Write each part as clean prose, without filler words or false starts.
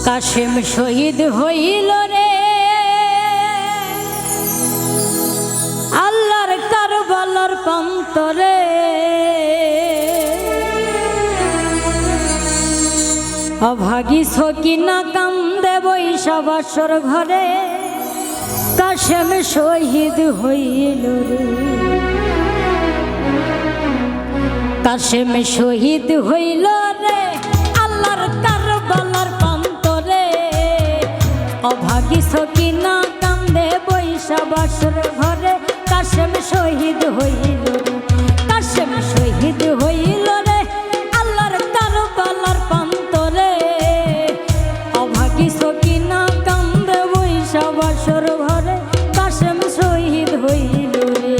কাশেম শহীদ হইল রে আল্লাহর কারবালার প্রান্তরে। অভাগী সকিনা কান্দে বৈশা বাসর ঘরে, কাশেম শহীদ হইল রে। কাশেম শহীদ হইল রে আল্লাহর কারবালার প্রান্তরে। অভাগী সকিনা কান্দে বৈশা বাসর ঘরে, কাশেম শহীদ হইল রে। কাশেম শহীদ হইল রে আল্লাহর কারবালার প্রান্তরে। অভাগী সকিনা কান্দে বৈশা বাসর ঘরে, কাশেম শহীদ হইল রে।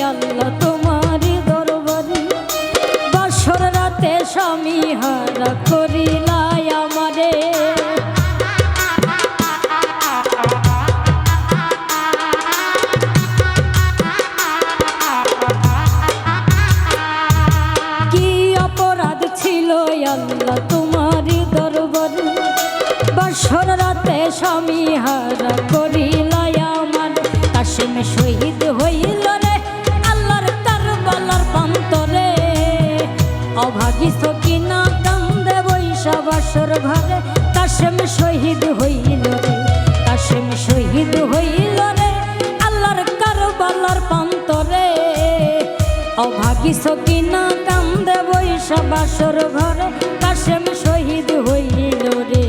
আল্লাহ তোমার দরবারে বাসর রাতে স্বামী হারা করিলাই আমারে। কি অপরাধ ছিল আল্লাহ তোমার দরবারে বাসর রাতে স্বামী হারা করিলাই আমার। কাশেম শহীদ হইল রে আল্লাহর কারবালার প্রান্তরে। অভাগী সকিনা কান্দে বৈশা বাসর ঘরে, কাশেম শহীদ হইল রে। কাশেম শহীদ হইল রে আল্লাহর কারবালার প্রান্তরে। অভাগী সকিনা কান্দে বৈশা বাসর ঘরে, কাশেম শহীদ হইল রে।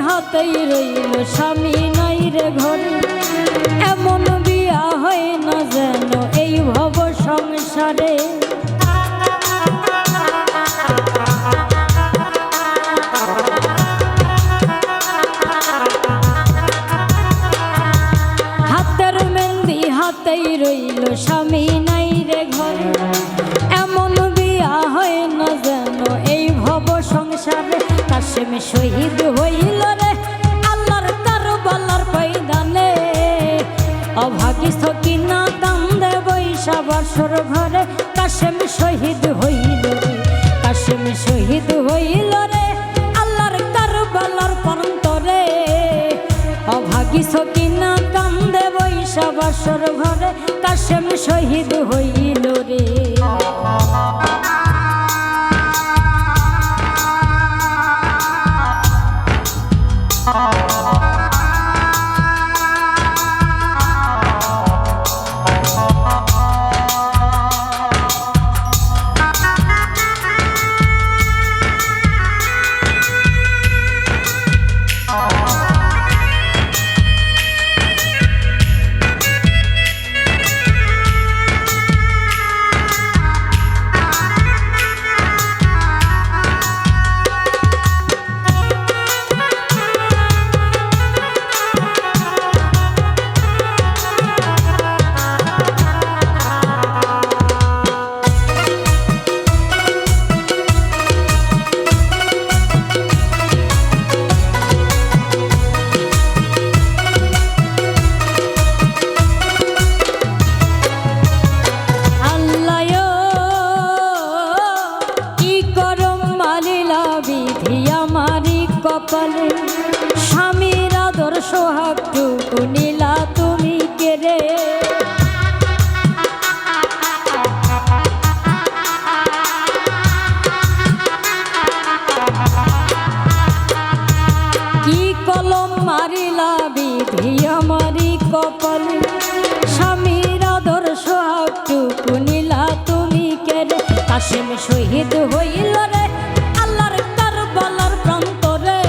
হাতেই রইল স্বামী নাই রে ঘরে, এমন বিয়া হয় না যেন এই ভব সংসারে। হাতের মেহেন্দি হাতেই রইল স্বামী নাই রে ঘরে, এমন বিয়া হয় না যেন এই ভব সংসারে। কাশেম শহীদ হইল রে আল্লাহর কারবালার ময়দানে। অভাগী সকিনা কান্দে বৈশা বাসর ঘরে, কাশেম শহীদ হইল রে। কাশেম শহীদ হইল রে আল্লাহর কারবালার প্রান্তরে। অভাগী সকিনা কান্দে বৈশা বাসর ঘরে, কাশেম শহীদ হইল রে। স্বামীর আদর্শ হাকটুকু নীলা তুমি কেড়ে। কাশেম শহীদ হইল রে আল্লাহর কারবালার প্রান্তরে।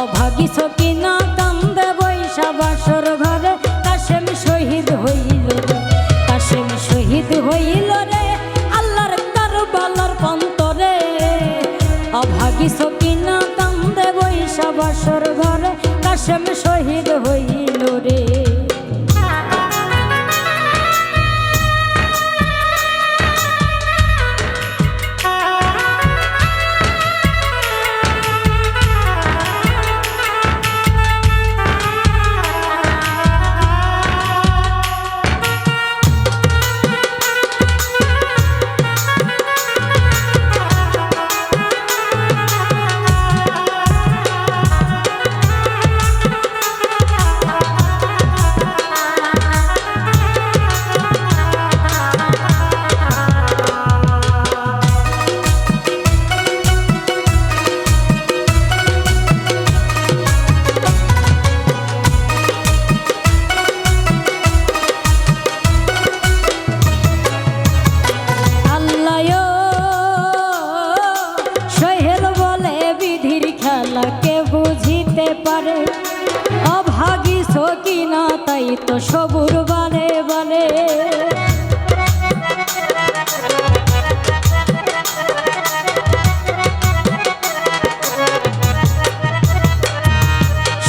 অভাগী সকিনা কান্দে বৈশা বাসর ঘরে। কাশেম শহীদ হইল রে, কাশেম শহীদ হইল রে আল্লাহর কারবালার প্রান্তরে। অভাগী সকিনা কান্দে বৈশা বাসর ঘরে। কাশেম শহীদ হইল রে। কে বুঝিতে পারে অভাগী সকিনা তাই তো সবুর বানে বানে।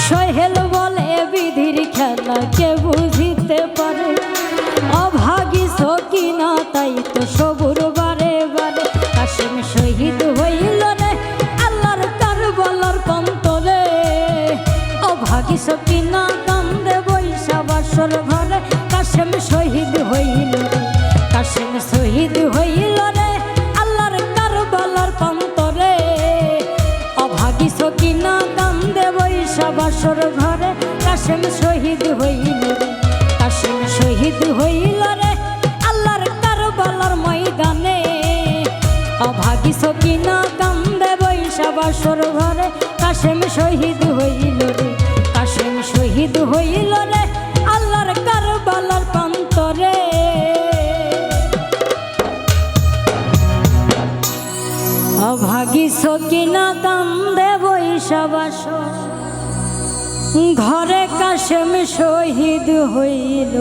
সোহেল বলে বিধির খেলা কে বুঝিতে পারে অভাগী সকিনা তাই তো সবুর বারে বারে। কাশেম শহীদ হইল রে আল্লাহর কারবালার প্রান্তরে। অভাগী সকিনা কান্দে বৈশা বাসর ঘরে। কাশেম শহীদ হইল রে, কাশেম শহীদ হইল রে আল্লাহর কারবালার প্রান্তরে। অভাগী সকিনা কান্দে বৈশা বাসর ঘরে। কাশেম শহীদ হইল রে, কাশেম শহীদ হইল রে আল্লাহর কারবালার ময়দানে। অভাগী সকিনা কান্দে বৈশা বাসর ঘরে। কাশেম শহীদ হইল রে, কাশেম শহীদ হইল রে আল্লাহর কারবালার প্রান্তরে। অভাগী সকিনা কান্দে বৈশা বাসর ঘরে। কাশেম শহীদ হইল।